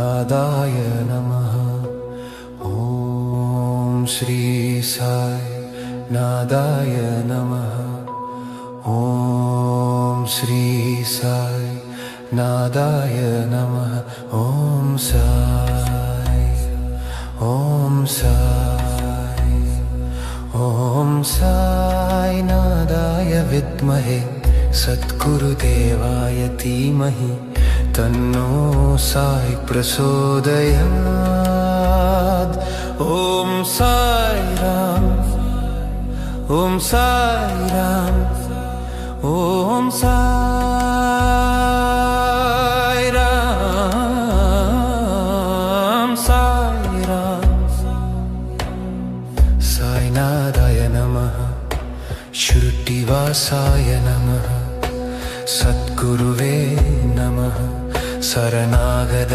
नादाय नमः। ॐ श्री साई नादाय नमः। ॐ श्री साई नादाय नमः। ॐ साई ॐ साई ॐ साई नादाय विद्महे सद्गुरुदेवाय धीमहि तन्नो साई प्रचोदयात्। ॐ साई राम ॐ साई राम ॐ साई राम साई राम। साईनाथाय नमः। श्रुतिवासाय नमः। सद्गुरुवे नमः। शरणागतवत्सलाय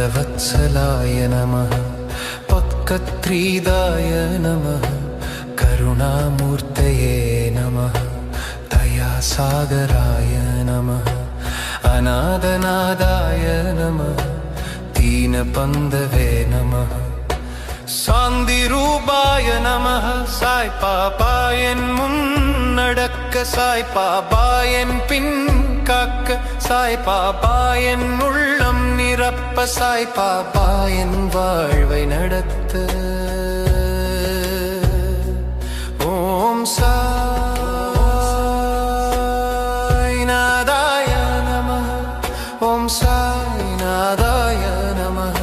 नमः। पक्कत्रीदाय नमः। करुणामूर्तये नमः। दयासागराय नमः। अनादनादाय नमः। दीनबन्धवे नमः। சாந்திரூபாய நமः। சாய் பாபாயன் முன் நடக்க, சாய் பாபாயன் பின் காக்க, சாய் பாபாயன் உள்ளம் நிரப்ப, சாய் பாபாயன் வாழ்வை நடத்த। ஓம் சாய் நாதாய நமः। ஓம் சாய் நாதாய நமः।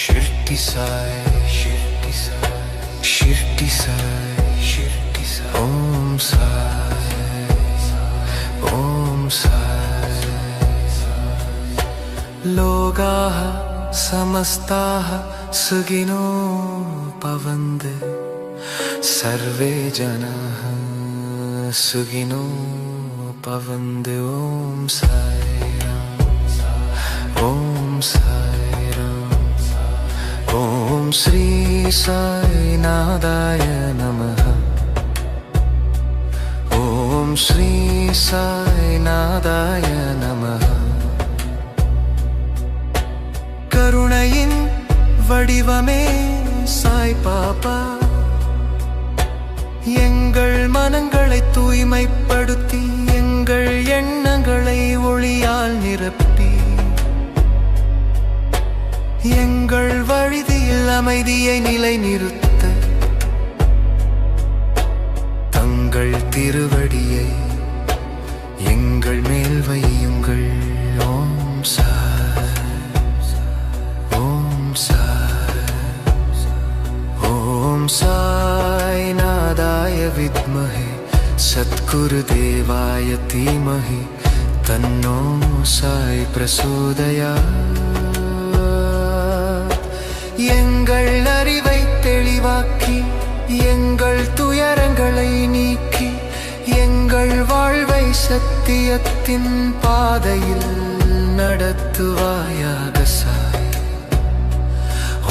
Shirdi Sai, Shirdi Sai, Shirdi Sai, Shirdi Sai. Om Sai, Om Sai. Logaha samastaha sugino pavandu, sarve janaha sugino pavandu. Om Sai Ram, Om Sai Ram. ॐ श्री साई नादाय नमः। ॐ श्री साई नादाय नमः। करुणैயின் வடிவமே சாய் பாபா, எங்கள் மனங்களை தூய்மைப்படுத்தி, எங்கள் எண்ணங்களை ஒளியால் நிரப்பி, எங்கள் வழியில் அமைதியை நிலைநிறுத்த, தங்கள் திருவடியை எங்கள் மேல் வையுங்கள். ஓம் சாய் ஓம் சாய் ஓம் சாய் நாதாய வித்மஹே சத்குருதேவாய தீமஹி தன்னோ சாய் பிரசோதயாத். எங்கள் அறிவை தெளிவாக்கி, எங்கள் துயரங்களை நீக்கி, எங்கள் வாழ்வை சத்தியத்தின் பாதையில் நடத்துவாயாக சாய்.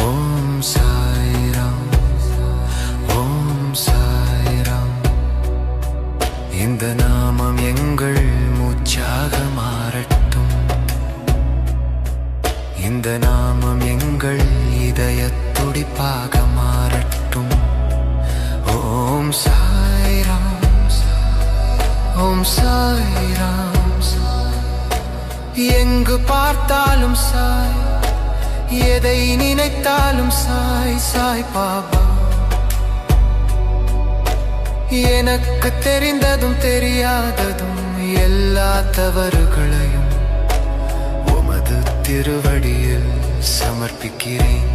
ஓம் சாய் ராம் ஓம் சாய் ராம். இந்த நாமம் எங்கள் மூச்சாக மாறட்டும். இந்த நாமம் எங்கள் இதய துடிப்பாக மாறட்டும். ஓம் சாய் ராம் ஓம் சாய் ராம். எங்கு பார்த்தாலும் சாய், எதை நினைத்தாலும் சாய். சாய் பாபா, எனக்கு தெரிந்ததும் தெரியாததும் எல்லா தவறுகளையும் உமது திருவடியில் சமர்ப்பிக்கிறேன்.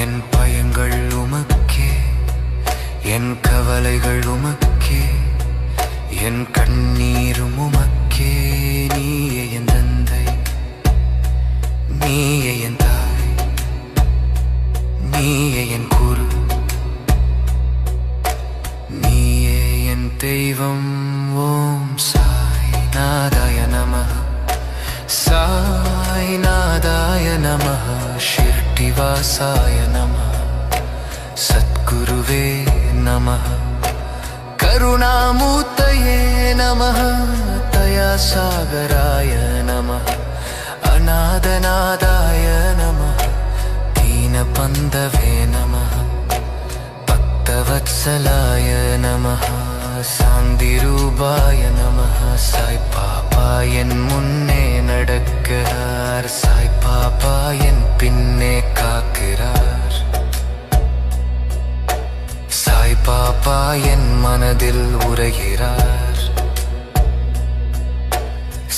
என் பயங்கள் உமக்கே, என் கவலைகள் உமக்கே, என் கண்ணீரும் உமக்கே. நீயே என் தந்தை, நீயே என் தாய், நீயே என் குரு, நீயே என் தெய்வம். ஓம் சாய் நாதாய நமः. சாய் நாதாய நமः. ஷிர்டிவாசாய நமः. சத்குருவே நமः. करुणामूर्तये नमः दयासागराय नमः अनादनादाय नमः दीनबन्धवे नमः भक्तवत्सलाय नमः சாந்திரூபாய நமः சாய் பாபா என் முன்னே நடக்கிறார் சாய் பாபா என் பின்னே காக்கிறார் சாய் பாபா என் மனதில் உரைகிறார்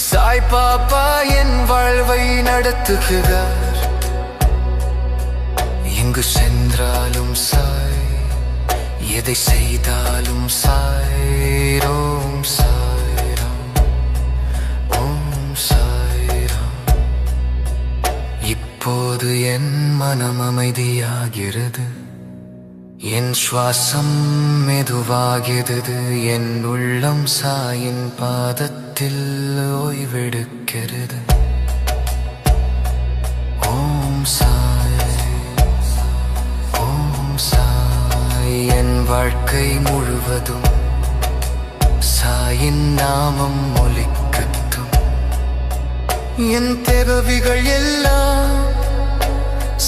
சாய் பாபா என் வாழ்வை நடத்துகிறார் எங்கு சென்றாலும் சாய் எதை செய்தாலும் சாய்ரோம் சாய்ராம் ஓம் சாய்ராம் இப்போது என் மனம் அமைதியாகிறது என் சுவாசம் மெதுவாகிறது என் உள்ளம் சாயின் பாதத்தில் ஓய்வெடுக்கிறது ஓம் சாய் ஓம் சாய் என் வாழ்க்கை முழுவதும் சாயின் நாமம் ஒலிக்கட்டும் என் தேவைகள் எல்லாம்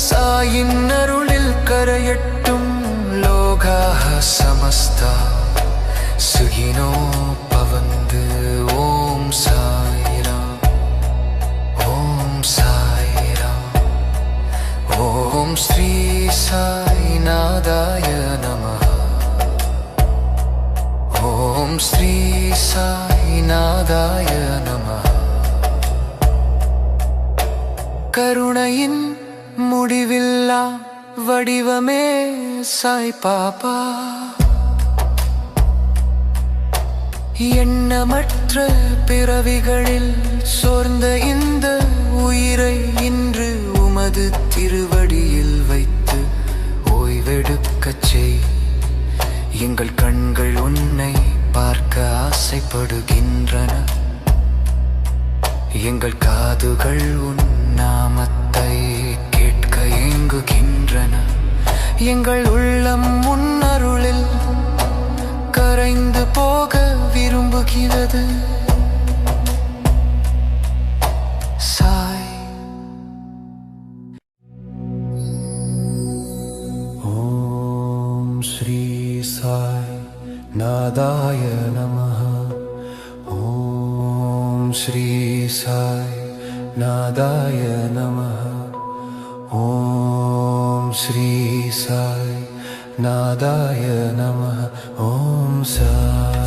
சாயின் அருளில் கரையட்டும் லோகாஹ சமஸ்தா சுகினோ பவந்து ஓம் சாய்ராம் ஓம் சாய்ராம் ஓம் ஸ்ரீ சாய்நாதாய நமः ஓம் ஸ்ரீ சாய்நாதாய நமः கருணையின் முடிவில்லா வடிவமே சாய் பாபா எண்ணமற்ற பிறவிகளில் சோர்ந்த இந்த உயிரை இன்று உமது திருவடியில் வைத்து ஓய்வெடுக்கச் செய் எங்கள் கண்கள் உன்னை பார்க்க ஆசைப்படுகின்றன எங்கள் காதுகள் உன் நாமத்தை கேட்க ஏங்குகின்றன எங்கள் உள்ளம் உன் அருளில் கரைந்து போக விரும்புகிறது சாய் ஓம் ஸ்ரீ சாய் நாதாய நமः ஓம் ஸ்ரீ சாய் நாதாய நமः ஓம் ஸ்ரீ சாய் நாதாய நமः ஓம் சாய்